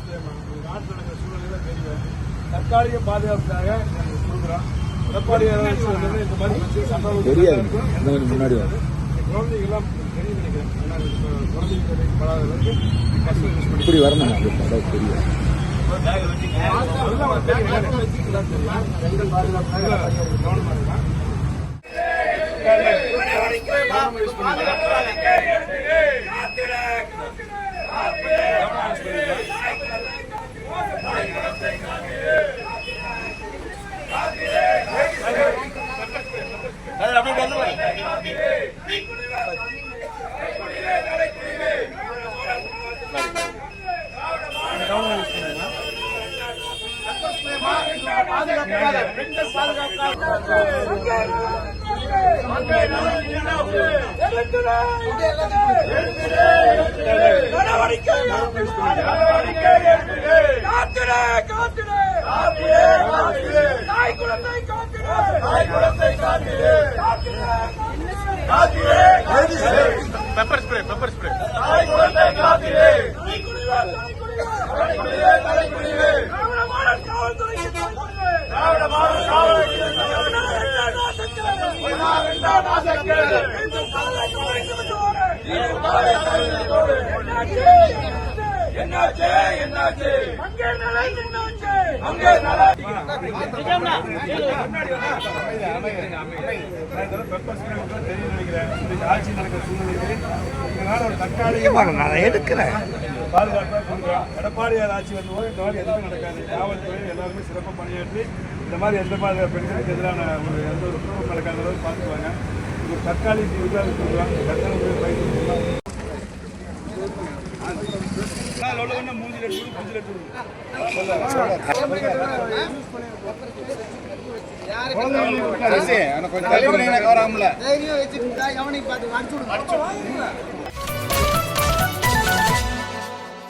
நாட்டில் நடக்கிற சூழ்நிலை தெரியும். தற்காலிக பாதுகாப்புக்காக கொடுக்குறோம். எடப்பாடியார் இந்த மாதிரி சம்பவம் முன்னாடி குழந்தைகள்லாம் தெரிய நினைக்கிறேன். குழந்தைகளுக்கு படாதவர்களுக்கு இப்படி வரணும் தெரியும். பெப்பர் ஸ்ப்ரே ஆட்சி நடக்கிற சூழ்நிலையில் எடுக்கிறேன் பாதுகாப்பாக கொடுக்குறோம். எடப்பாடியார் ஆட்சி வந்தபோது இந்த மாதிரி எதுவுமே நடக்காது. காவல்துறை எல்லாருமே சிறப்பாக பணியாற்றி இந்த மாதிரி எந்த மாதிரி பெண்களுக்கு எதிரான எந்த ஒரு குற்றம் நடக்காத அளவுக்கு பார்த்துக்குவாங்க. இது ஒரு தற்காலிக தீர்வாக கொடுக்குறோம். கட்டண பயிர் கொஞ்சம்